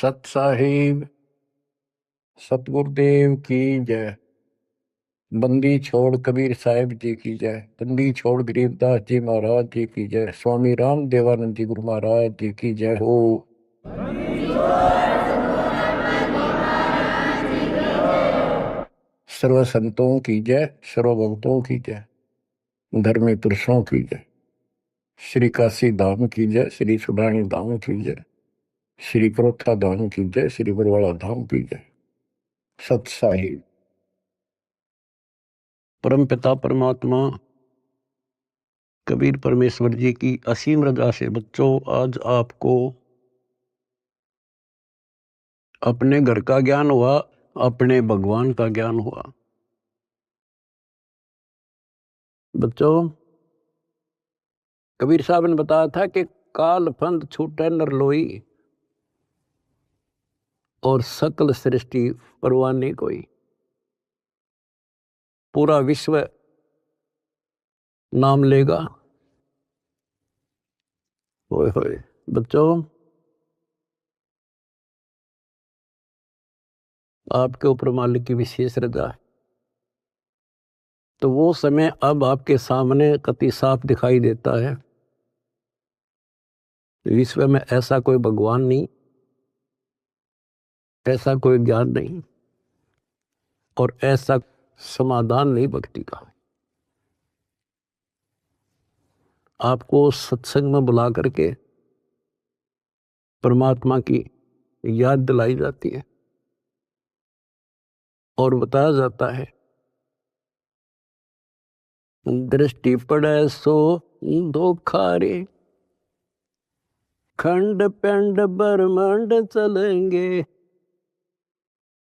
सत साहिब सतगुरुदेव की जय। बंदी छोड़ कबीर साहिब जी की जय। बंदी छोड़ गरीबदास जी महाराज जी की जय। स्वामी राम देवानंद जी गुरु महाराज जी की जय हो। सर्व संतों की जय, सर्व भक्तों की जय, धर्मी पुरुषों की जय। श्री काशी धाम की जय, श्री सुब्राणी धाम की जय, श्री प्रोथा धाम की जय, श्री बरवाड़ा धाम की जय। सत साहिब। परम पिता परमात्मा कबीर परमेश्वर जी की असीम रजा से बच्चों आज आपको अपने घर का ज्ञान हुआ, अपने भगवान का ज्ञान हुआ। बच्चों कबीर साहब ने बताया था कि काल फंद छूटे नर लोई और सकल सृष्टि परवाह नहीं कोई। पूरा विश्व नाम लेगा। होए होए बच्चों आपके ऊपर मालिक की विशेष रजा है। तो वो समय अब आपके सामने कति साफ दिखाई देता है। विश्व में ऐसा कोई भगवान नहीं, ऐसा कोई ज्ञान नहीं और ऐसा समाधान नहीं भक्ति का। आपको सत्संग में बुला करके परमात्मा की याद दिलाई जाती है और बताया जाता है दृष्टि पड़े सो धोखा रे, खंड पेंड ब्रह्मांड चलेंगे,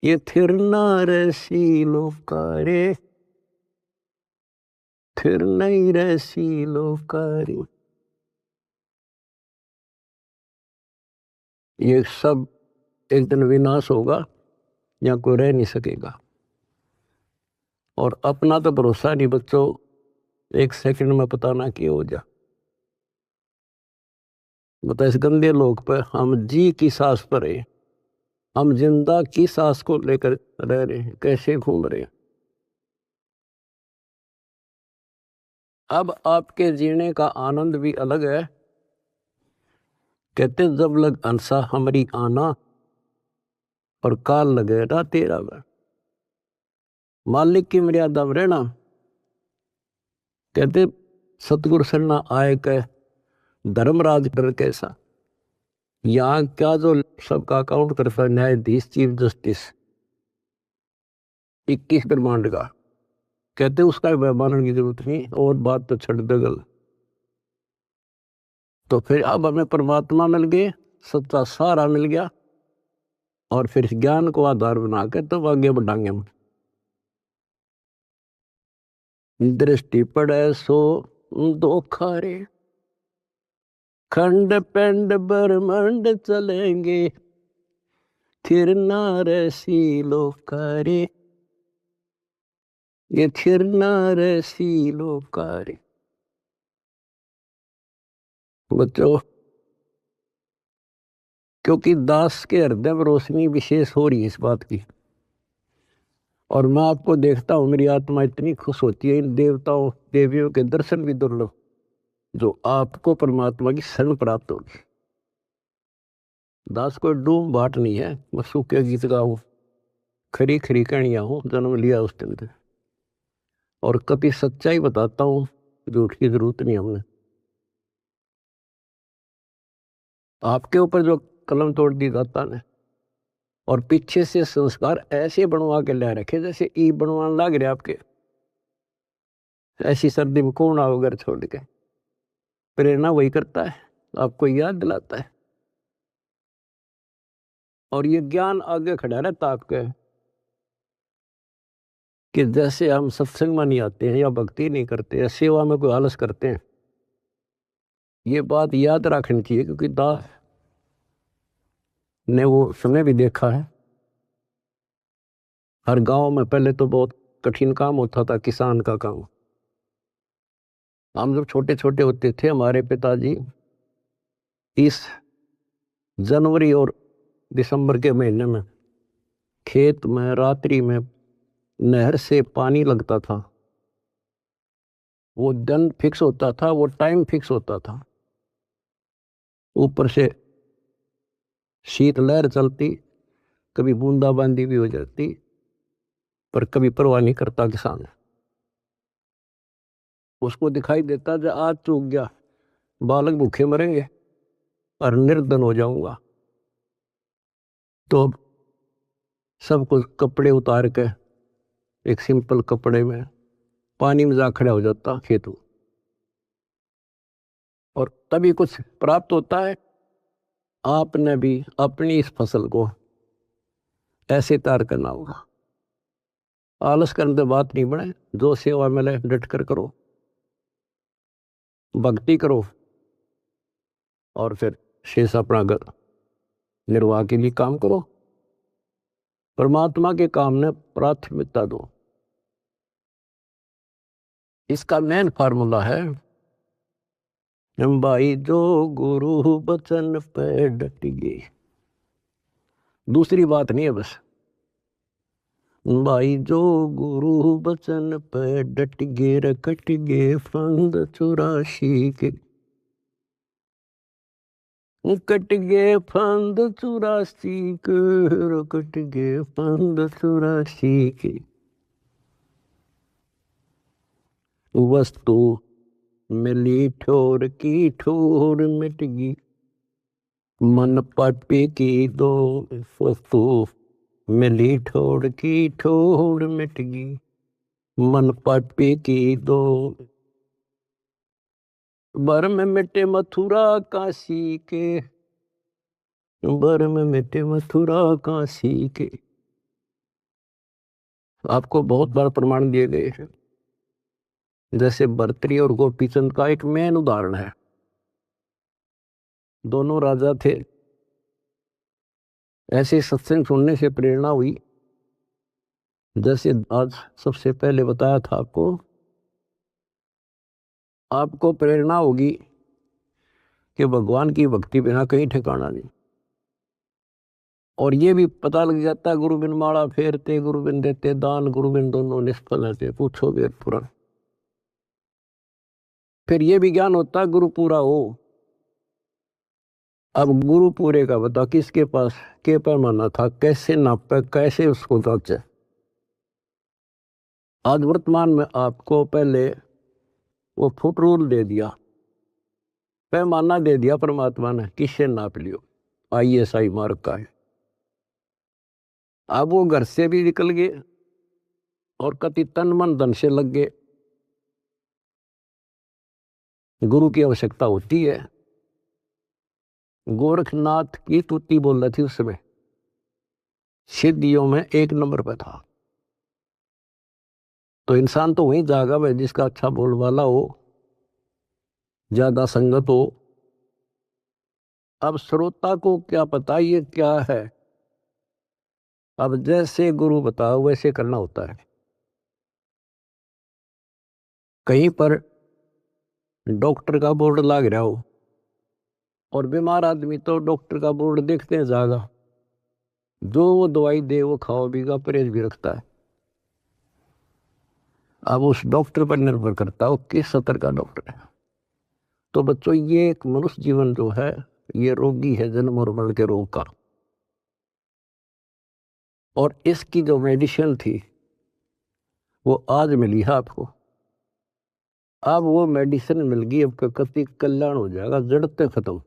ये थिर नारसी लोकारे, थिर नहीं रसी लोकारे। ये सब एक दिन विनाश होगा, यहाँ कोई रह नहीं सकेगा। और अपना तो भरोसा नहीं बच्चों, एक सेकंड में पता ना क्या हो जा। बता इस गंदे लोक पर हम जी की सांस पर है, हम जिंदा की सांस को लेकर रह रहे हैं, कैसे घूम रहे हैं। अब आपके जीने का आनंद भी अलग है। कहते जब लग अंसा हमारी आना और काल लगे ना तेरा वह। मालिक की मर्यादा में रहना। कहते सतगुरु सरना आए कह धर्मराज कर कैसा। यहाँ क्या जो सबका अकाउंट करता है न्यायाधीश चीफ जस्टिस 21 ब्रह्मांड का, कहते उसका मानने की जरूरत नहीं और बात तो छड़ दे गल। तो फिर अब हमें परमात्मा मिल गए, सच्चा सारा मिल गया और फिर ज्ञान को आधार बना के तब आगे बढ़ाएंगे हम। दृष्टि पड़े सो धोखा रे, खंड पेंड ब्रह्मांड चलेंगे, थिर नारसी लोकारे, ये थिर नारसी लोकारे। बच्चों क्योंकि दास के हृदय में रोशनी विशेष हो रही है इस बात की, और मैं आपको देखता हूं मेरी आत्मा इतनी खुश होती है इन देवताओं देवियों के दर्शन भी दुर्लभ जो आपको परमात्मा की शरण प्राप्त होगी। दास कोई डूम बाट नहीं है, मैं सूखे गीत गाऊं, खरी खरी कहानियां हूं, जन्म लिया उस दिन से और कभी सच्चाई बताता हूं, झूठ की जरूरत नहीं हमने। आपके ऊपर जो कलम तोड़ दी दाता ने और पीछे से संस्कार ऐसे बनवा के ले रखे जैसे ई बनवाने लग रहे आपके। ऐसी सर्दी में कौन आओ घर छोड़ के। प्रेरणा वही करता है, आपको याद दिलाता है और ये ज्ञान आगे खड़ा रहता आपके कि जैसे हम सत्संग में नहीं आते हैं या भक्ति नहीं करते या सेवा में कोई आलस करते हैं। ये बात याद रखनी चाहिए क्योंकि दास ने वो समय भी देखा है। हर गांव में पहले तो बहुत कठिन काम होता था, किसान का काम। हम जब छोटे छोटे होते थे हमारे पिताजी इस जनवरी और दिसंबर के महीने में खेत में रात्रि में नहर से पानी लगता था। वो दिन फिक्स होता था, वो टाइम फिक्स होता था। ऊपर से शीतलहर चलती, कभी बूंदाबांदी भी हो जाती, पर कभी परवाह नहीं करता किसान। उसको दिखाई देता जो आज चूक गया, बालक भूखे मरेंगे और निर्धन हो जाऊंगा। तो सब कुछ कपड़े उतार के एक सिंपल कपड़े में पानी में जा खड़ा हो जाता खेतों, और तभी कुछ प्राप्त होता है। आपने भी अपनी इस फसल को ऐसे तैयार करना होगा। आलस करने से बात नहीं बने, जो सेवा मिले डट कर करो, भक्ति करो, और फिर शेष अपना घर निर्वाह के लिए काम करो। परमात्मा के काम ने प्राथमिकता दो। इसका मेन फार्मूला है भाई, जो गुरु बचन पे डट गए। दूसरी बात नहीं है बस भाई, जो गुरु बचन पे डट गे रकट गे फंद 84 के, कट गे फंद 84 के, रकट गे फंद 84 के। वस्तु मिली ठोर की ठोर मिट गई, मन पापी की दो। वस्तु मिली ठोर की ठोर मिट गई, मन पापी की दो। बर में मिटे मथुरा काशी के, बर में मिटे मथुरा काशी के। आपको बहुत बार प्रमाण दिए गए हैं। जैसे भर्तृहरि और गोपीचंद का एक मेन उदाहरण है। दोनों राजा थे। ऐसे सत्संग सुनने से प्रेरणा हुई, जैसे आज सबसे पहले बताया था आपको प्रेरणा होगी कि भगवान की भक्ति बिना कहीं ठिकाना नहीं। और ये भी पता लग जाता है, गुरु बिन माला फेरते, गुरु बिन देते दान, गुरु बिन दोनों निष्फल रहते, पूछो वेद पुराण। फिर ये भी ज्ञान होता है गुरु पूरा हो। अब गुरु पूरे का बता, किसके पास के पैमाना था, कैसे नापे, कैसे उसको जांचे। आज वर्तमान में आपको पहले वो फुट रूल दे दिया, पैमाना दे दिया परमात्मा ने, किससे नाप लियो। ISI मार्क का है। अब वो घर से भी निकल गए और कति तन मन धन से लग गए। गुरु की आवश्यकता होती है। गोरखनाथ की तुति बोल रही थी उस समय, सिद्धियों में 1 नंबर पे था। तो इंसान तो वहीं जागा भाई जिसका अच्छा बोल वाला हो, ज्यादा संगत हो। अब श्रोता को क्या पता ये क्या है। अब जैसे गुरु बताओ वैसे करना होता है। कहीं पर डॉक्टर का बोर्ड लग रहा हो और बीमार आदमी तो डॉक्टर का बोर्ड देखते हैं ज्यादा, जो वो दवाई दे वो खाओ बीगा, परहेज भी रखता है। अब उस डॉक्टर पर निर्भर करता हो किस स्तर का डॉक्टर है। तो बच्चों, ये एक मनुष्य जीवन जो है, ये रोगी है जन्म और मरण के रोग का। और इसकी जो मेडिसिन थी वो आज मिली है आपको। अब वो मेडिसिन मिल गई, अब कति कल्याण हो जाएगा, जड़ते खत्म।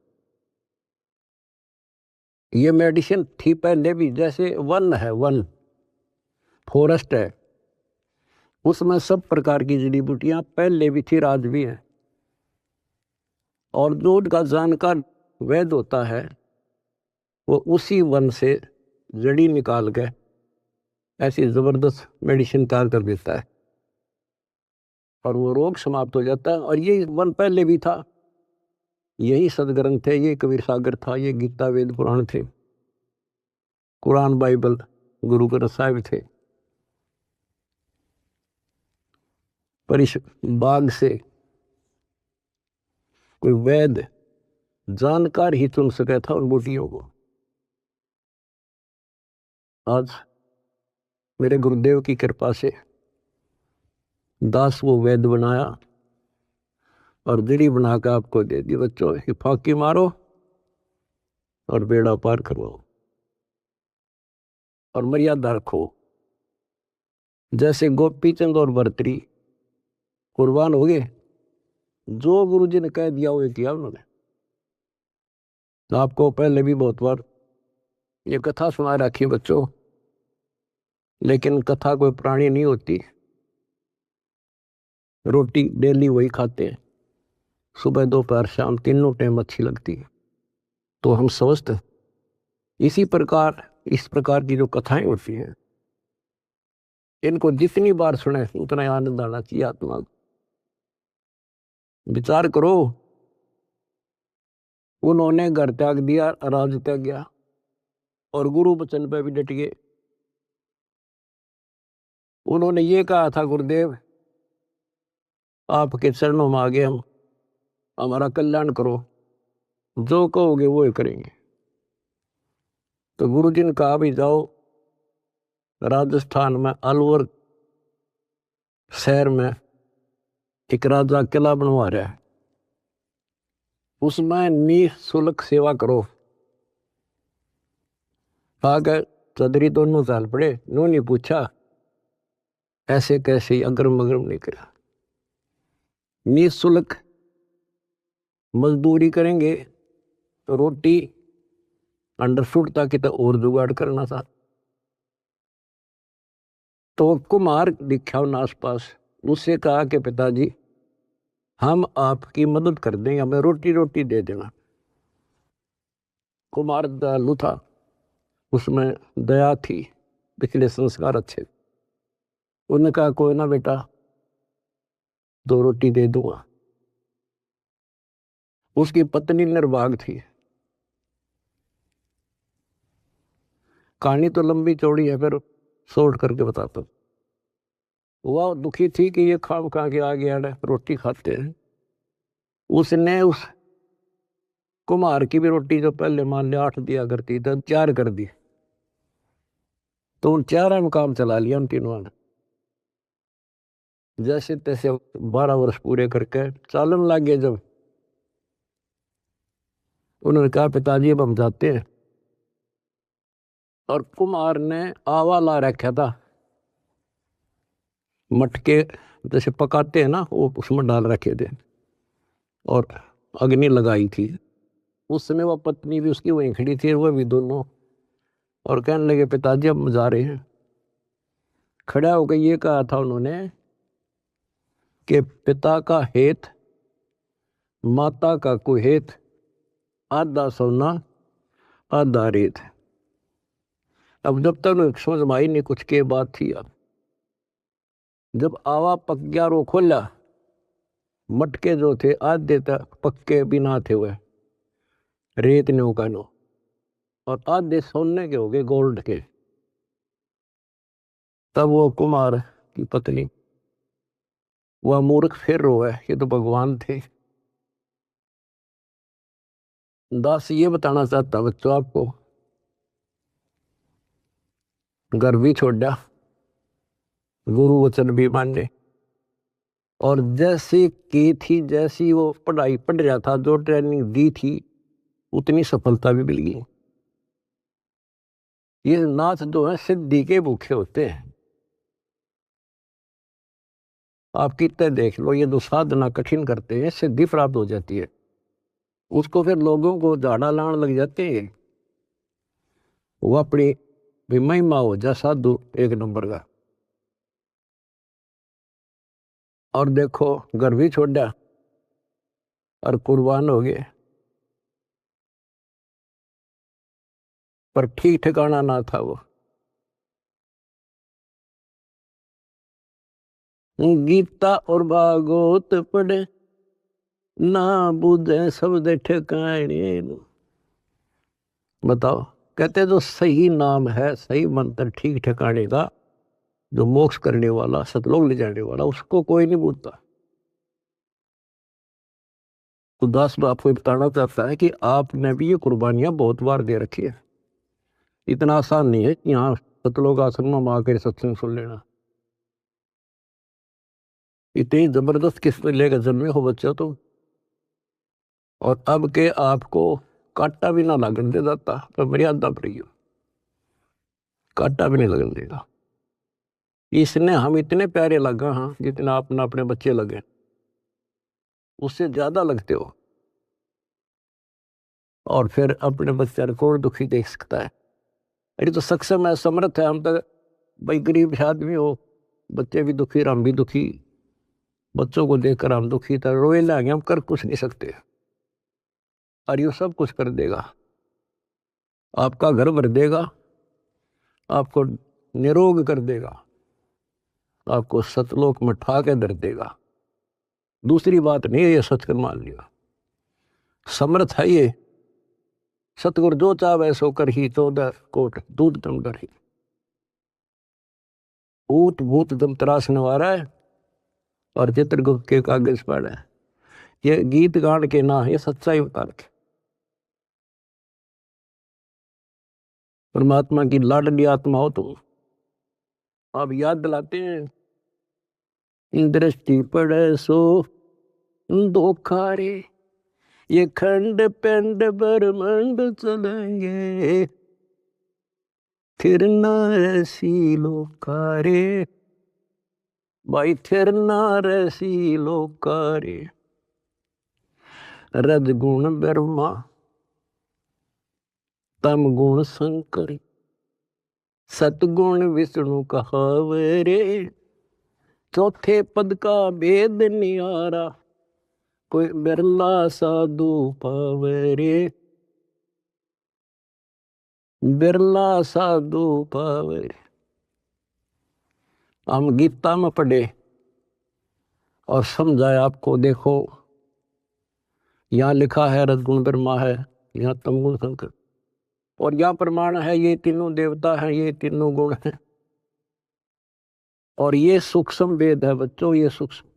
ये मेडिसिन थी पहले भी, जैसे वन है, वन फॉरेस्ट है, उसमें सब प्रकार की जड़ी बूटियां पहले भी थी, आज भी है। और जो उनका जानकार वैद्य होता है वो उसी वन से जड़ी निकाल के ऐसी जबरदस्त मेडिसिन तैयार कर देता है और वो रोग समाप्त हो जाता है। और ये वन पहले भी था, यही सदग्रंथ थे, ये कबीर सागर था, ये गीता वेद पुराण थे, कुरान बाइबल गुरु ग्रंथ साहिब थे। पर इस बाग से कोई वैद्य जानकार ही चुन सका था उन बूटियों को। आज मेरे गुरुदेव की कृपा से दास वो वेद बनाया और दीड़ी बना के आपको दे दी। बच्चों ये फाकी मारो और बेड़ा पार करवाओ और मर्यादा रखो। जैसे गोपी चंद और भर्तरी कुर्बान हो गए, जो गुरु जी ने कह दिया वो किया उन्होंने। आपको पहले भी बहुत बार ये कथा सुना रखी बच्चों, लेकिन कथा कोई प्राणी नहीं होती। रोटी डेली वही खाते हैं, सुबह दोपहर शाम तीनों टाइम अच्छी लगती है। तो हम स्वस्थ इसी प्रकार इस प्रकार की जो कथाएं होती हैं, इनको जितनी बार सुने उतना आनंद आना चाहिए आत्मा को। विचार करो, उन्होंने घर त्याग दिया, राज त्याग गया और गुरु वचन पे भी डट गए। उन्होंने ये कहा था, गुरुदेव आपके चरणों में आ गए हम, हमारा कल्याण करो, जो कहोगे वो ही करेंगे। तो गुरु जी ने कहा भी जाओ, राजस्थान में अलवर शहर में एक राजा किला बनवा रहा है, उसमें निःशुल्क सेवा करो। आगे चौधरी दोनों साल पड़े, उन्होंने पूछा ऐसे कैसे, अगरम अगरम नहीं करा। निःशुल्क मजदूरी करेंगे तो रोटी अंडरफुट ताकि तो और जुगाड़ करना था। तो कुमार दिखा उन आसपास, उससे कहा कि पिताजी हम आपकी मदद कर देंगे, हमें रोटी रोटी दे देना। कुमार दयालु था, उसमें दया थी, पिछले संस्कार अच्छे। उन्होंने कहा कोई ना बेटा, 2 रोटी दे दूंगा। उसकी पत्नी निर्भाग थी। कहानी तो लंबी चौड़ी है, फिर शॉर्ट करके बताता हूं। वह दुखी थी कि ये खाम खा के आ गया है, रोटी खाते हैं। उसने उस कुम्हार की भी रोटी जो पहले मान लिया 8 दिया करती तो 4 कर दी। तो उन 4 में काम चला लिया उन तीनों ने। जैसे तैसे 12 वर्ष पूरे करके चालन लग गए। जब उन्होंने कहा पिताजी अब हम जाते हैं, और कुम्हार ने आवा ला रखा था, मटके जैसे पकाते हैं ना, वो उसमें डाल रखे थे और अग्नि लगाई थी। उस समय वह पत्नी भी उसकी वहीं खड़ी थी, वह भी दोनों, और कहने लगे पिताजी अब हम जा रहे हैं। खड़ा होकर ये कहा था उन्होंने कि पिता का हेत माता का कुहेत, आधा सोना आधा रेत। अब जब तक समझ में आई नहीं कुछ के बात थी। अब जब आवा पक गया रो खोला, मटके जो थे आधे तक पक्के बिना थे, वह रेत ने उकानो, और आधे सोने के हो गए, गोल्ड के। तब वो कुमार की पत्नी, वह मूर्ख फिर रोए, ये तो भगवान थे। दास ये बताना चाहता बच्चों आपको, घर भी छोड़ा, गुरु वचन भी माने, और जैसे की थी, जैसी वो पढ़ाई पढ़ रहा था, जो ट्रेनिंग दी थी, उतनी सफलता भी मिल गई। ये नाथ जो है सिद्धि के भूखे होते हैं। आप कितने देख लो, ये जो साधना कठिन करते हैं, सिद्धि प्राप्त हो जाती है, उसको फिर लोगों को झाड़ा लाने लग जाते हैं। वो अपनी भी महिमा हो जा साधु एक नंबर का। और देखो घर भी छोड़ा और कुर्बान हो गए, पर ठीक ठिकाना ना था वो। गीता और भागवत पढ़े ना बुझे शब्द ठिकाने। बताओ, कहते जो सही नाम है, सही मंत्र ठीक ठिकाने का, जो मोक्ष करने वाला, सतलोक ले जाने वाला, उसको कोई नहीं पूछता। तो दास आपको बताना चाहता है कि आपने भी ये कुर्बानियां बहुत बार दे रखी है। इतना आसान नहीं है कि यहाँ सतलोक आश्रम में आकर सत्संग सुन लेना। इतनी जबरदस्त किस्मत लेकर जन्मे हो बच्चा तो, और अब के आपको कांटा भी ना लगन दे जाता, पर मर्यादा पर ही कांटा भी नहीं लगन देगा। इसने हम इतने प्यारे लगा, हाँ, जितना अपना अपने बच्चे लगे, उससे ज्यादा लगते हो। और फिर अपने बच्चे को दुखी देख सकता है। अरे तो सक्षम है, समर्थ है। हम तो भाई गरीब आदमी हो, बच्चे भी दुखी, हम भी दुखी, बच्चों को देखकर हम दुखी था, रोए लागे, हम कर कुछ नहीं सकते। और ये सब कुछ कर देगा, आपका घर भर देगा, आपको निरोग कर देगा, आपको सतलोक में ठा के धर देगा। दूसरी बात नहीं है, ये सच कर मान लिया, समर्थ है ये। सतगुरु जो चाहे सो कर ही, 14 कोट दूध दम डर ही। ऊत भूत दम त्रासने वाला है, और चित्रगुप्त के कागज पर है। ये गीत गान के ना, ये सच्चाई बता रखे। परमात्मा की लाडली आत्मा हो तुम। आप याद दिलाते हैं, दृष्टि पड़े सो धोखा रे, ये खंड पिंड ब्रह्मांड चलेंगे, फिर ना ऐसी लोकारे, भाई फिर ना ऐसी लोकारे। रजगुण ब्रह्मा, तम गुण शंकर, सतगुण विष्णु कहावरे, चौथे पद का भेद नियारा, कोई बिरला साधु पावरे, बिरला साधु पावरे। हम गीता में पढ़े और समझाए आपको। देखो यहाँ लिखा है रजगुण ब्रह्मा है, यहाँ तमगुण शंकर, और यहाँ प्रमाण है ये तीनों देवता हैं, ये तीनों गुण हैं। और ये सूक्ष्म वेद है बच्चों, ये सूक्ष्म।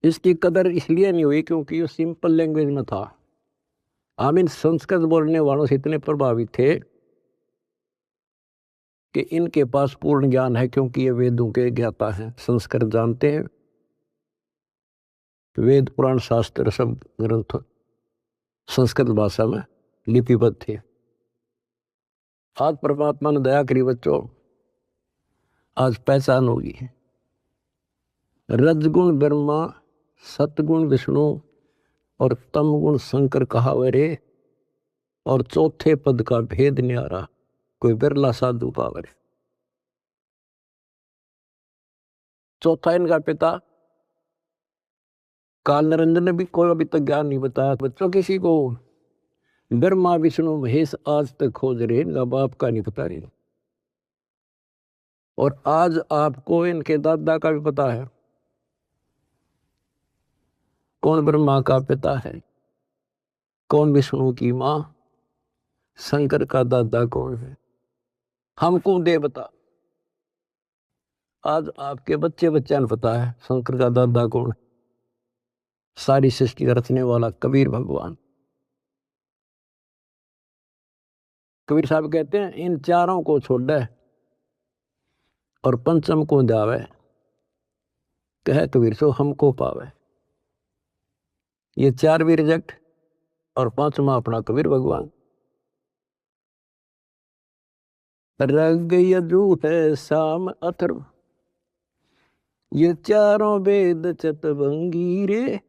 इसकी कदर इसलिए नहीं हुई क्योंकि ये सिंपल लैंग्वेज में था। हम इन संस्कृत बोलने वालों से इतने प्रभावित थे कि इनके पास पूर्ण ज्ञान है, क्योंकि ये वेदों के ज्ञाता हैं, संस्कृत जानते हैं। वेद पुराण शास्त्र सब ग्रंथ संस्कृत भाषा में लिपिबद्ध थे। आज परमात्मा ने दया करी बच्चों, आज पहचान होगी। रजगुण ब्रह्मा, सतगुण विष्णु और तमगुण शंकर कहावरे, और चौथे पद का भेद न्यारा, कोई बिरला साधु पावरे। चौथा इनका पिता काल निरंजन ने भी कोई अभी तक ज्ञान नहीं बताया बच्चों किसी को। ब्रह्मा विष्णु महेश आज तक खोज रहे, इनका बाप का नहीं पता रहे। और आज आपको इनके दादा का भी पता है, कौन ब्रह्मा का पिता है, कौन विष्णु की माँ, शंकर का दादा कौन है। हमको देवता, आज आपके बच्चे बच्चा ने पता है शंकर का दादा कौन है। सारी सृष्टि का रचने वाला कबीर भगवान। कबीर साहब कहते हैं, इन चारों को छोड़े और पंचम को जावे, कहे कबीर सो हमको पावे। ये चार भी रिजेक्ट, और पांचवा अपना कबीर भगवान। रग यजु है शाम अथर्व, ये चारों वेद चतवंगी रे,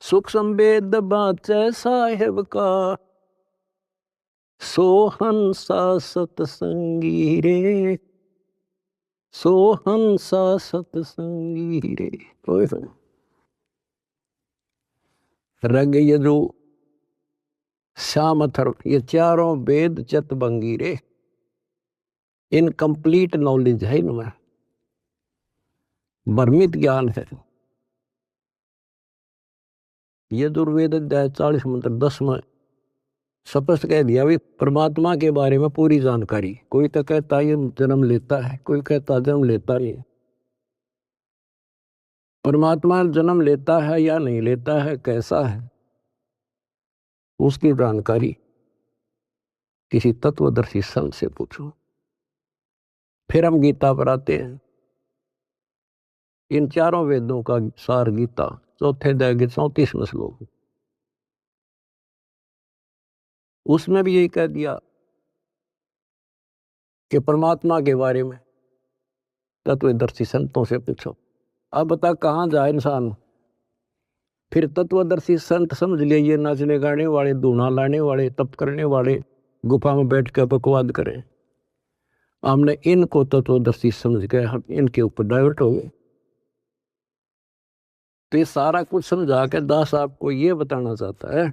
सूक्ष्म वेद बाचे साहेब का, सोहंसा सतसंगी रे, सोहंसा सतसंगी रे। रग यजु श्याम अथर्व, ये चारों वेद चतवंगी रे, इनकम्प्लीट नॉलेज है इनमें, भ्रमित ज्ञान है। यजुर्वेद अध्याय 40 मंत्र 10 में स्पष्ट कह दिया भी परमात्मा के बारे में पूरी जानकारी। कोई तो कहता है ये जन्म लेता है, कोई कहता जन्म लेता नहीं। परमात्मा जन्म लेता है या नहीं लेता है, कैसा है, उसकी जानकारी किसी तत्वदर्शी संत से पूछो। फिर हम गीता पर आते हैं। इन चारों वेदों का सार गीता, चौथे अध्याय के 34वें श्लोक, उसमें भी यही कह दिया कि परमात्मा के बारे में तत्वदर्शी संतों से पूछो। अब बता कहाँ जाए इंसान। फिर तत्वदर्शी संत समझ लिए ये नाचने गाने वाले, धूना लाने वाले, तप करने वाले, गुफा में बैठ कर बकवाद करें। हमने इनको तत्वदर्शी समझ गए, हम इनके ऊपर डाइवर्ट हो गए। तो ये सारा कुछ समझा के दास आपको ये बताना चाहता है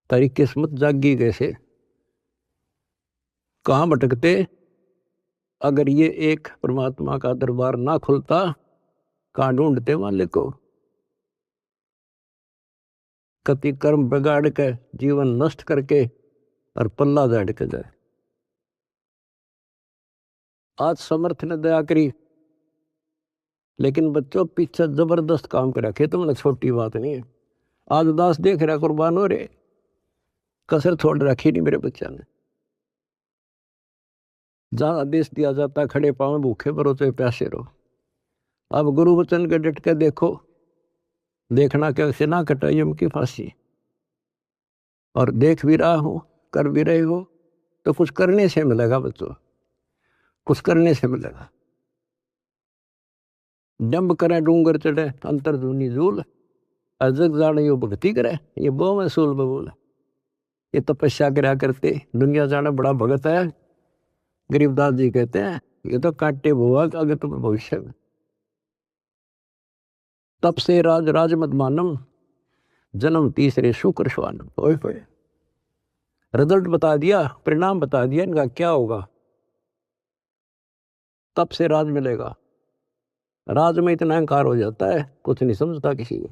तारी किस्मत जागी कैसे, कहाँ भटकते अगर ये एक परमात्मा का दरबार ना खुलता, कहाँ ढूंढते मालिक को। कति कर्म बिगाड़ के जीवन नष्ट करके और पल्ला झाड़ के जाए। आज समर्थ ने दया करी, लेकिन बच्चों पीछे जबरदस्त काम कर रखे, तुमने छोटी बात नहीं है। आज दास देख रहा कुर्बान हो रहे, कसर छोड़ रखी नहीं मेरे बच्चा ने। जहां आदेश दिया जाता खड़े पांव भूखे भरो चाहे प्यासे रहो। अब गुरु वचन के डट के देखो, देखना कैसे ना कटा यम की फांसी। और देख भी रहा हो, कर भी रहे हो, तो कुछ करने से मिलेगा बच्चों, कुछ करने से मिलेगा। डंब करे डूंगर चढ़े अंतर धुनी झूल, अजग जाने यो भक्ति करे ये बहु महसूल बबूल। ये तपस्या करा करते दुनिया जाना बड़ा भगत है। गरीबदास जी कहते हैं ये तो काटे बुआ अगर तुम भविष्य में। तप से राज राज मत मानम, जन्म तीसरे शुक्र श्वानम। ओए होए, रिजल्ट बता दिया, परिणाम बता दिया इनका क्या होगा। तप से राज मिलेगा। राज में इतना अहंकार हो जाता है कुछ नहीं समझता किसी को।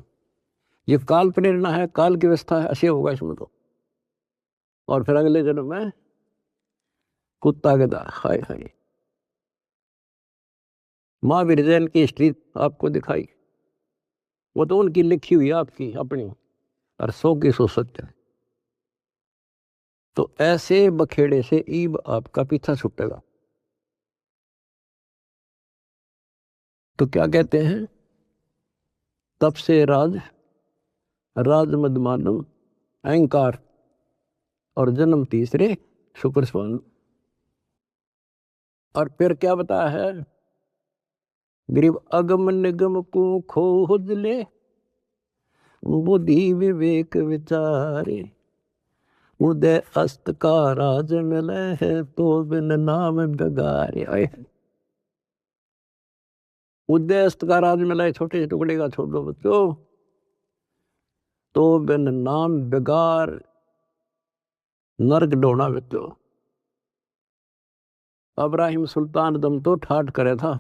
ये काल प्रेरणा है, काल की व्यवस्था है, ऐसे होगा इसमें तो। और फिर अगले जन्म में कुत्ता गधा। हाय हाय। महावीर जैन की हिस्ट्री आपको दिखाई, वो तो उनकी लिखी हुई आपकी अपनी, और 100 की 100 सत्य है। तो ऐसे बखेड़े से ईब आपका पीछा छूटेगा। तो क्या कहते हैं, तप से राज राज मद मानव, अहंकार और जन्म तीसरे शुक्र स्वान। और फिर क्या बताया है, गरीब अगम निगम को खोज ले, बुद्धि विवेक विचारे, उदय अस्त का राज मिले है तो बिन नाम बेगारे। उदय अस्त का राज मिला है, छोटे से टुकड़े का छोड़ दो बच्चों, तो बिन नाम बेगार नर्क डोना बच्चों। अब्राहिम सुल्तान दम तो ठाठ करे था,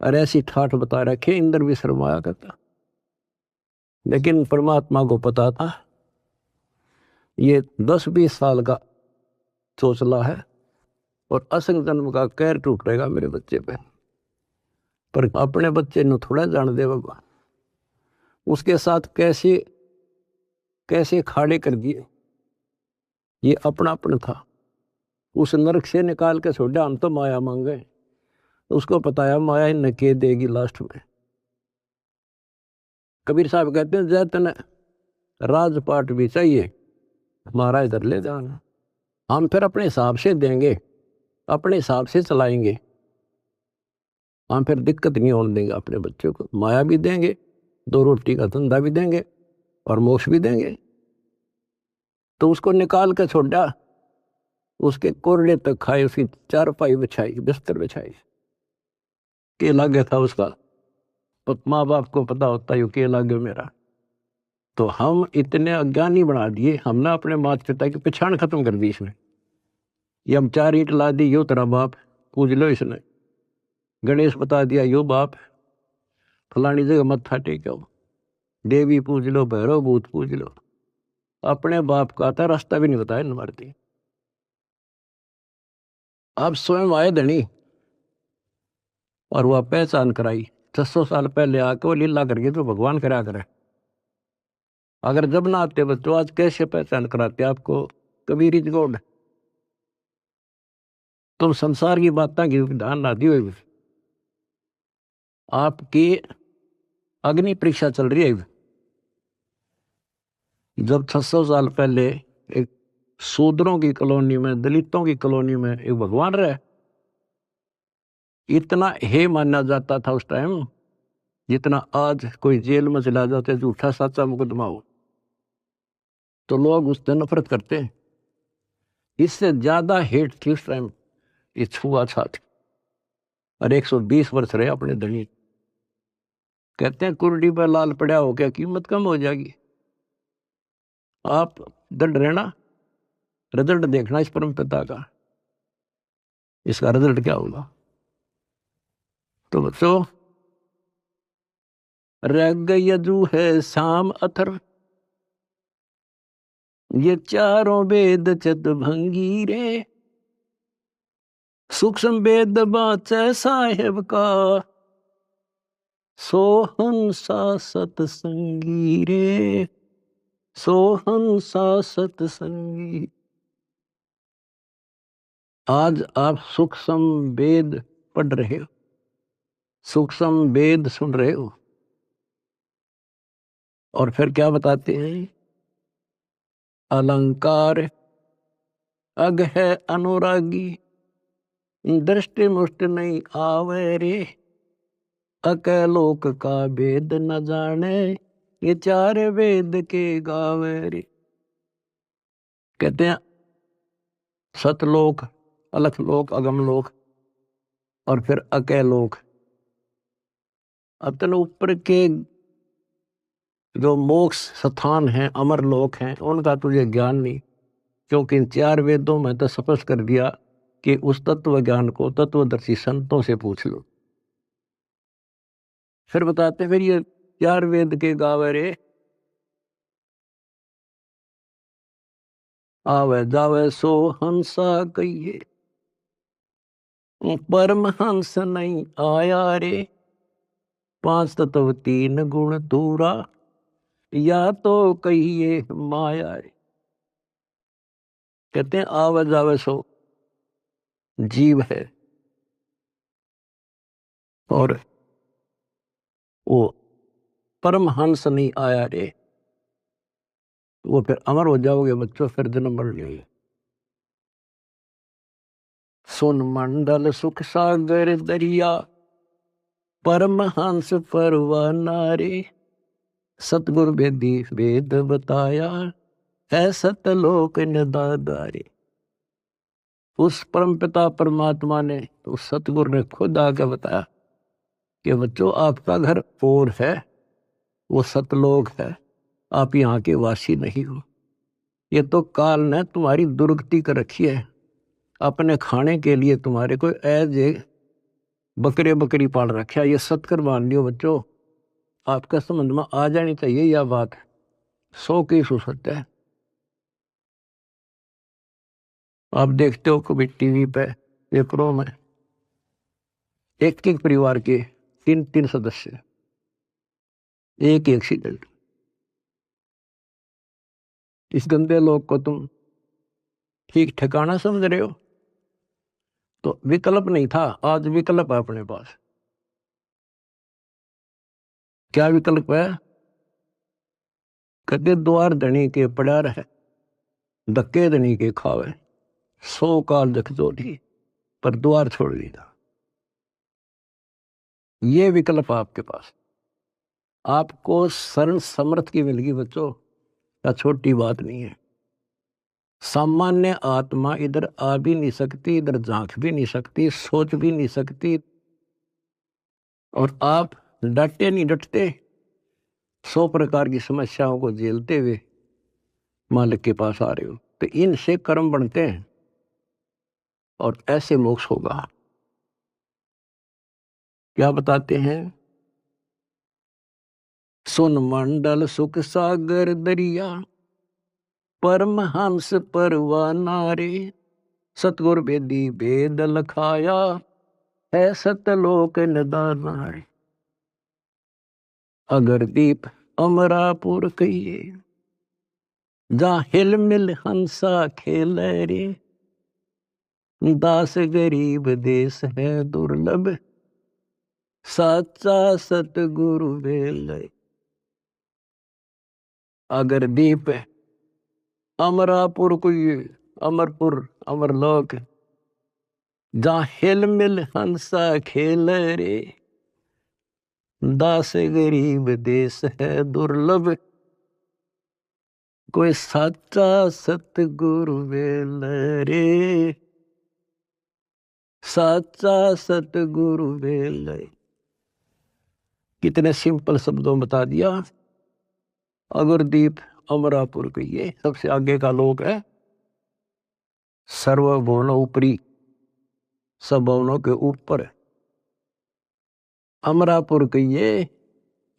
और ऐसी ठाठ बता रखे इंद्र भी शर्माया करता। लेकिन परमात्मा को पता था ये 10-20 साल का चोचला है और असंग जन्म का कहर टूटेगा मेरे बच्चे पे। पर अपने बच्चे ने थोड़ा जान दे भगवान, उसके साथ कैसे कैसे खाड़े कर दिए। ये अपना था, उस नरक से निकाल के छोड़ा, हम तो माया मांगे। उसको बताया माया इन्हें के देगी लास्ट में। कबीर साहब कहते हैं जैतन राजपाट भी चाहिए, हमारा इधर ले जाना। हम फिर अपने हिसाब से देंगे, अपने हिसाब से चलाएंगे। हम फिर दिक्कत नहीं होने देंगे अपने बच्चों को। माया भी देंगे, 2 रोटी का धंधा भी देंगे और मोक्ष भी देंगे। तो उसको निकाल के छोड़ा, उसके कोरडे तक खाए, उसकी चारपाई बिछाई, बिस्तर बिछाई। के लागे था उसका, माँ बाप को पता होता है के लागे मेरा। तो हम इतने अज्ञानी बना दिए, हमने अपने माता पिता की पहचान खत्म कर दी इसमें। ये हम 4 ईंट ला दी, यो तेरा बाप, पूज लो इसने। गणेश बता दिया यो बाप, फलानी जगह मत्था टेको, देवी पूज लो, भैरव भूत पूज लो। अपने बाप का था रास्ता भी नहीं बताया न मारती। आप स्वयं आए धनी और वह पहचान कराई। 600 साल पहले आके वो लीला करके तो भगवान करा करे। अगर जब ना आते बच्चों, आज कैसे पहचान कराते आपको कबीर इज गॉड। तुम संसार की बातें की ध्यान ना दियो। आपकी अग्नि परीक्षा चल रही है। जब 600 साल पहले एक शूद्रों की कॉलोनी में, दलितों की कॉलोनी में एक भगवान रहे, इतना हे माना जाता था उस टाइम जितना आज कोई जेल में चला जाते झूठा सच्चा मुकदमा हो तो लोग उससे नफरत करते हैं। इससे ज्यादा हेट थी उस टाइम ये छुआछूत। और 120 वर्ष रहे अपने धनी। कहते हैं कुर्डी पर लाल पड़ा हो क्या कीमत कम हो जाएगी। आप दंड रहना, रिजल्ट देखना इस परम पिता का, इसका रिजल्ट क्या होगा। तो बच्चों, रग यजु है शाम अथर, ये चारों वेद चत भंगी रे, सूक्ष्म वेद बाचे साहेब का, सोहन सा सतसंगी रे, सोहन सा सतसंगी। आज आप सूक्ष्म वेद पढ़ रहे हो, सूक्ष्म वेद सुन रहे हो, और फिर क्या बताते हैं, अलंकार अग है अनुरागी, दृष्टि मुष्ट नहीं आवे रे, अकलोक का वेद न जाने, ये चार वेद के गावे रे। कहते हैं सतलोक, अलखलोक, अगमलोक और फिर अकलोक। अतन ऊपर के जो मोक्ष स्थान हैं, अमर लोक हैं, उनका तुझे ज्ञान नहीं, क्योंकि इन चार वेदों में तो स्पष्ट कर दिया कि उस तत्व ज्ञान को तत्वदर्शी संतों से पूछ लो। फिर बताते फिर ये चार वेद के गावे रे, आवे जावे सो हंसा कहिए, परमहंस नहीं आया रे, पांच तत्व तीन गुण दूरा, या तो कहिए माया रे। कहते हैं आवे जावे सो जीव है, और वो परमहंस नहीं आया रे, वो फिर अमर हो जाओगे बच्चों, फिर जन्म मर जाओगे। सुन मंडल सुख सागर दरिया, परमहंस परवाना रे, सतगुरु वेदी वेद बताया, है सतलोक निदादारे। उस परमपिता परमात्मा ने, उस सतगुरु ने खुद आके बताया कि बच्चों आपका घर और है, वो सतलोक है, आप यहाँ के वासी नहीं हो। ये तो काल ने तुम्हारी दुर्गति कर रखी है, अपने खाने के लिए तुम्हारे को एज ए बकरे बकरी पाल रखा है। ये सत्कर मान लियो बच्चों, आपका संबंध में आ जानी चाहिए यह बात, 100 की सत्य है। आप देखते हो कभी टीवी पे पेपरों में एक एक परिवार के 3-3 सदस्य, एक एक्सीडेंट। इस गंदे लोग को तुम ठीक ठिकाना समझ रहे हो? तो विकल्प नहीं था, आज विकल्प है अपने पास। क्या विकल्प है? कदे द्वार धनी के पड़ा रहे, धक्के धनी के खावे, 100 काल जख जोड़ी, पर द्वार छोड़ दिया। ये विकल्प आपके पास, आपको शरण समर्थ की मिलगी बच्चों, क्या छोटी बात नहीं है। सामान्य आत्मा इधर आ भी नहीं सकती, इधर झांक भी नहीं सकती, सोच भी नहीं सकती, और आप डटे नहीं डटते, 100 प्रकार की समस्याओं को झेलते हुए मालिक के पास आ रहे हो। तो इनसे कर्म बनते हैं और ऐसे मोक्ष होगा। क्या बताते हैं, सुन मंडल सुख सागर दरिया, परमहंस परवाना रे, सतगुर वेदी वेद लखाया, है सतलोक निदाना रे। अगर दीप अमरापुर कहिए, जहाँ हिल मिल हंसा खेल रे, दास गरीब देश है दुर्लभ, साचा सतगुरु वेल। अगर दीप अमरापुर कोई अमरपुर अमरलोक, जहाँ हिल मिल हंसा खेल रे, दास गरीब देश है दुर्लभ, कोई साचा सतगुरु वेल रे, साचा सतगुरु वेल। कितने सिंपल शब्दों में बता दिया। अगरदीप अमरापुर के ये सबसे आगे का लोक है, सर्वभुवन ऊपरी, सब भवनों के ऊपर। अमरापुर के ये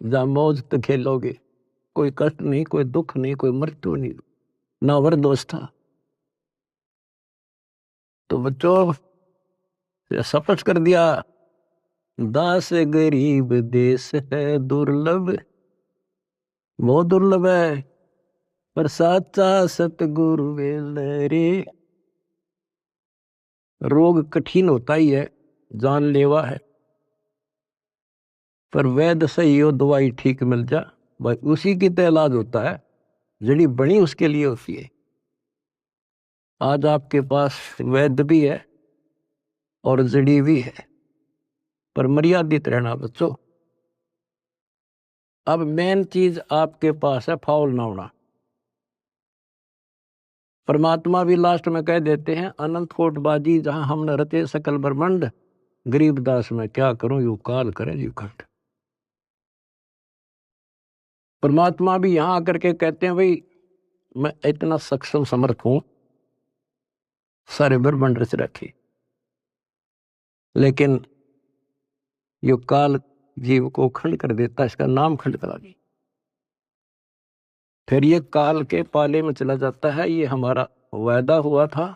जहाँ मौज तो खेलोगे, कोई कष्ट नहीं, कोई दुख नहीं, कोई मृत्यु नहीं, ना वरदोष था। तो बच्चों शपथ कर दिया, दास गरीब देश है दुर्लभ, बहुत दुर्लभ है, पर साचा सतगुरु वेल रे। रोग कठिन होता ही है, जानलेवा है, पर वैद्य सही हो, दवाई ठीक मिल जा भाई, उसी की तो इलाज होता है, जड़ी बनी उसके लिए होती है। आज आपके पास वैद्य भी है और जड़ी भी है, पर मर्यादित रहना बच्चों। अब मेन चीज आपके पास है फाउल ना होना। परमात्मा भी लास्ट में कह देते हैं, अनंत कोट बाजी जहां हमने रचे सकल ब्रह्मांड, गरीबदास में क्या करूं यू काल करे यू खंड। परमात्मा भी यहां आकर के कहते हैं, भाई मैं इतना सक्षम समर्थ हूं, सारे ब्रह्मांड रच रखे, लेकिन यो काल जीव को खंड कर देता, इसका नाम खंड करा दी, फिर ये काल के पाले में चला जाता है। ये हमारा वायदा हुआ था,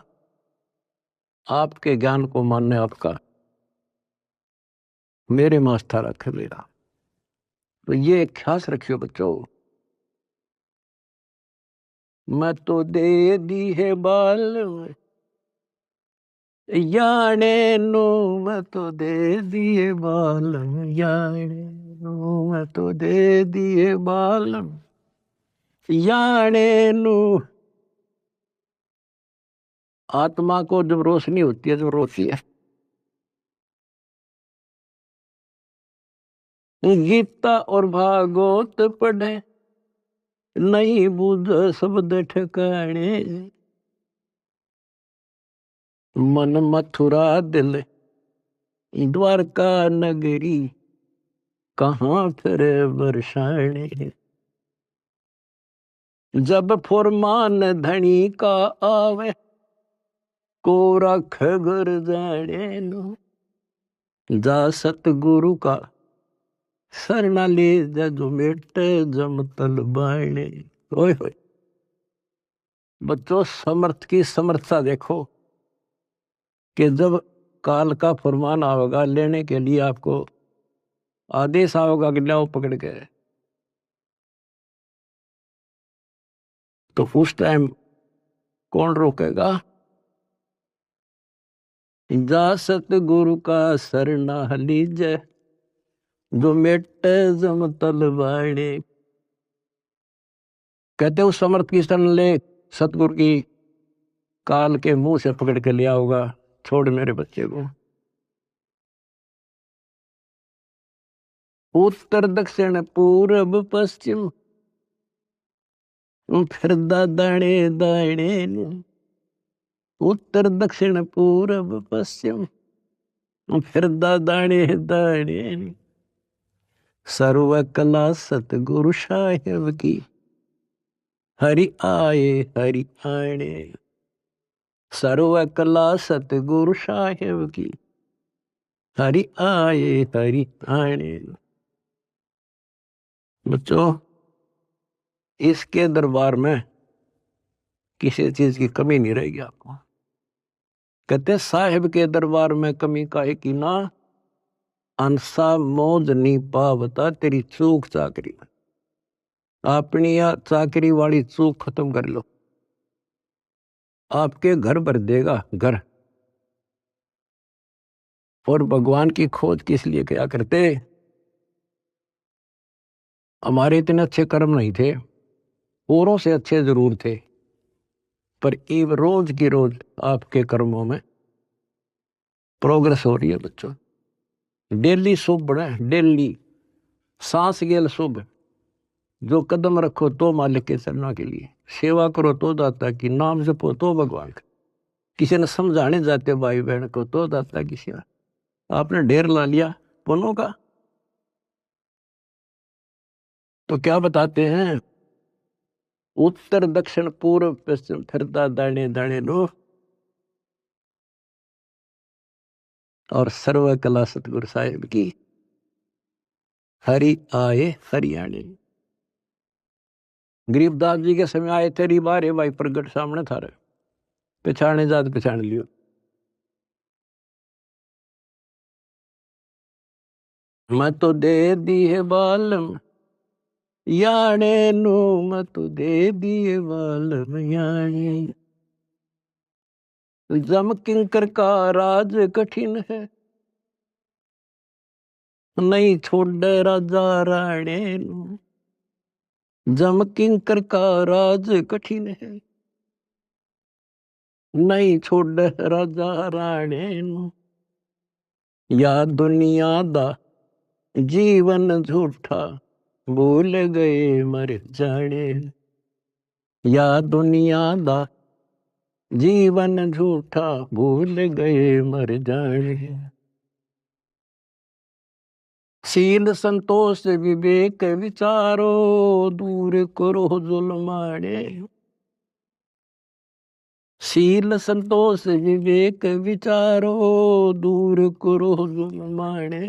आपके ज्ञान को मानने आपका, मेरे मास्था रखे मेरा। तो ये ख्यास रखियो बच्चों, मैं तो दे दी है बाल याने नो, मैं तो दे दिए बाल याने नो, मैं तो दे दिए बाल याने नो। आत्मा को जब रोशनी होती है, जब रोती है, गीता और भागवत पढ़े, नहीं बुझ शब्द ठिकाने, मन मथुरा दिल द्वारका नगरी, कहाँ फिर बरसाने। जब फुरमान धनी का आवे, को रख घर जाने नो, जा सतगुरु का सरना ले जा, जो मेटे जम तल बाणे। ओए होए बच्चों, समर्थ की समर्थता देखो, कि जब काल का फरमान आवेगा लेने के लिए, आपको आदेश आवेगा कि लाओ पकड़ के, तो उस टाइम कौन रोकेगा? जा सतगुरु का सरना लीजे, जो मेटे जम तल बाणे। कहते उस समर्थ की शरण ले, सतगुरु की काल के मुंह से पकड़ के लिया होगा, छोड़ मेरे बच्चे को। उत्तर दक्षिण पूर्व पश्चिम, फिर दाणे दाणे, उत्तर दक्षिण पूर्व पश्चिम, फिर दाणे दाणे। सर्व कला सतगुरु साहेब की, हरि आए हरि आने। सर्व कला सतगुरु साहेब की, हरि आए हरि आने। बच्चों, इसके दरबार में किसी चीज की कमी नहीं रहेगी आपको। कहते साहिब के दरबार में कमी काहे की ना, अंसा मौज नहीं पावता तेरी चूक चाकरी। अपनी या चाकरी वाली चूक खत्म कर लो, आपके घर भर देगा घर। और भगवान की खोज किस लिए किया करते? हमारे इतने अच्छे कर्म नहीं थे, औरों से अच्छे जरूर थे, पर ये रोज की रोज आपके कर्मों में प्रोग्रेस हो रही है बच्चों। डेली शुभ बढ़े, डेली सांस गेल शुभ। जो कदम रखो तो मालिक के चरणों के लिए, सेवा करो तो दाता की, नाम जपो तो भगवान का, किसी ने समझाने जाते भाई बहन को तो दाता की सेवा। आपने ढेर ला लिया पुण्यों का, तो क्या बताते हैं? उत्तर दक्षिण पूर्व पश्चिम फिरता दाने दाने लो, और सर्व कला सतगुरु साहिब की, हरि आए हरियाणे। गरीबदास जी के समय आए थे रिबारे भाई प्रगट सामने था रे, पहचाने जात पहचान लियो। मैं तो दे दी है बालम याने नु, मैं तो दे दिए बालम याने। जम किंकर का राज कठिन है, नहीं छोड़ राजा राणे नु। जम किंकर का राज कठिन है, नहीं छोड़ राजा राणे नु। या दुनिया दा जीवन झूठा, भूल गए मर जाने। या दुनिया दा जीवन झूठा, भूल गए मर जाने। शील संतोष विवेक विचारो, दूर करो जुल्माने। शील संतोष विवेक विचारो, दूर करो जुल्माने।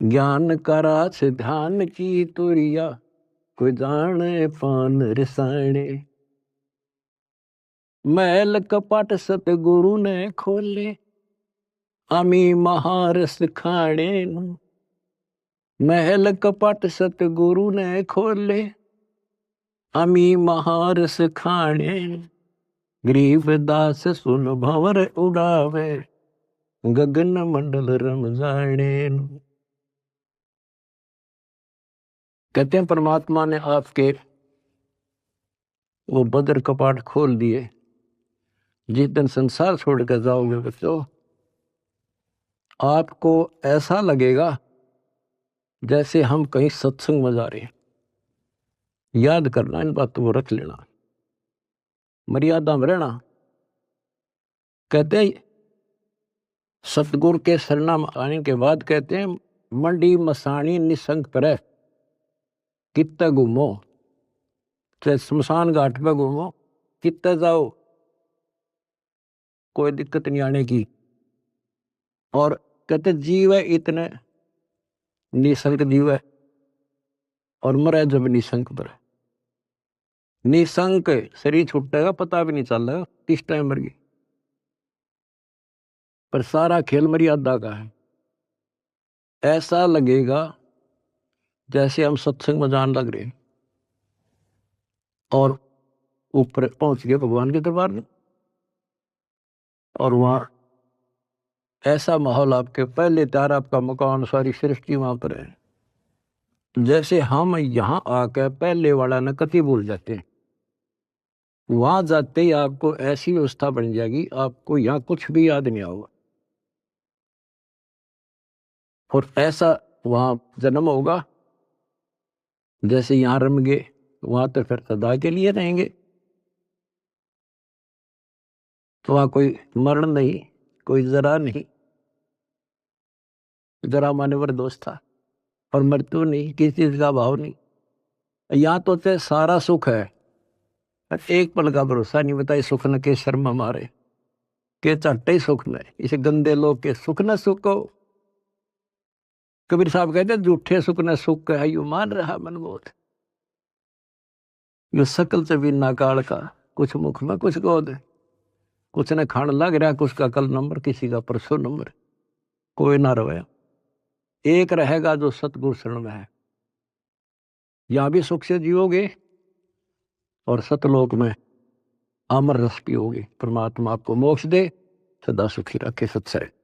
ज्ञान का रास ध्यान की तुरिया, कोई जाने पान रसाने। महल कपट सतगुरु ने खोले, अमी महारस खाने। महल कपट सतगुरु ने खोले, अमी महारस खाने। गरीबदास सुन भंवर उड़ावे, गगन मंडल रम जाने। कहते हैं परमात्मा ने आपके वो बदर कपाट खोल दिए। जिस दिन संसार छोड़ कर जाओगे बच्चों, आपको ऐसा लगेगा जैसे हम कहीं सत्संग में जा रहे हैं। याद करना, इन बातों को रख लेना, मर्यादा में रहना। कहते हैं सतगुरु के शरणा में आने के बाद कहते हैं, मंडी मसानी निसंग पर कित्ते घूमो, चाहे शमशान घाट पे घूमो, कित्ते जाओ, कोई दिक्कत नहीं आने की। और कहते जीव है इतने निसंग जीव है, और मरे जब निसंग पर। निसंक शरीर छूटेगा, पता भी नहीं चल रहा किस टाइम मर गई, पर सारा खेल मर्यादा का है। ऐसा लगेगा जैसे हम सत्संग में जान लग रहे हैं, और ऊपर पहुंच गए भगवान के दरबार में, और वहां ऐसा माहौल, आपके पहले तैयार, आपका मकान, सारी सृष्टि वहां पर है। जैसे हम यहाँ आकर पहले वाला न कति भूल जाते हैं, वहां जाते ही आपको ऐसी व्यवस्था बन जाएगी, आपको यहाँ कुछ भी याद नहीं होगा। और ऐसा वहां जन्म होगा जैसे यहाँ रम गए, वहां तो फिर सदा के लिए रहेंगे। तो वहां कोई मरण नहीं, कोई जरा नहीं, जरा माने वर दोष था, और मृत्यु नहीं, किसी चीज का भाव नहीं। यहाँ तो चाहे सारा सुख है, पर एक पल का भरोसा नहीं। बताइए सुख न के शर्म मारे, के चट्टे ही सुख न, इसे गंदे लोग के सुख न सुखो। कबीर साहब कहते झूठे सुख न सुख है, यू मान रहा मन बोध। यो सकल से बिना काल का, कुछ मुख में कुछ गोद। कुछ ने खान लग रहा, कुछ का कल नंबर, किसी का परसों नंबर। कोई ना रहे, एक रहेगा जो सतगुरु शरण में है। यहां भी सुख से जियोगे और सतलोक में अमर रस पियोगे। परमात्मा आपको मोक्ष दे, सदा सुखी रखे। सत्सय।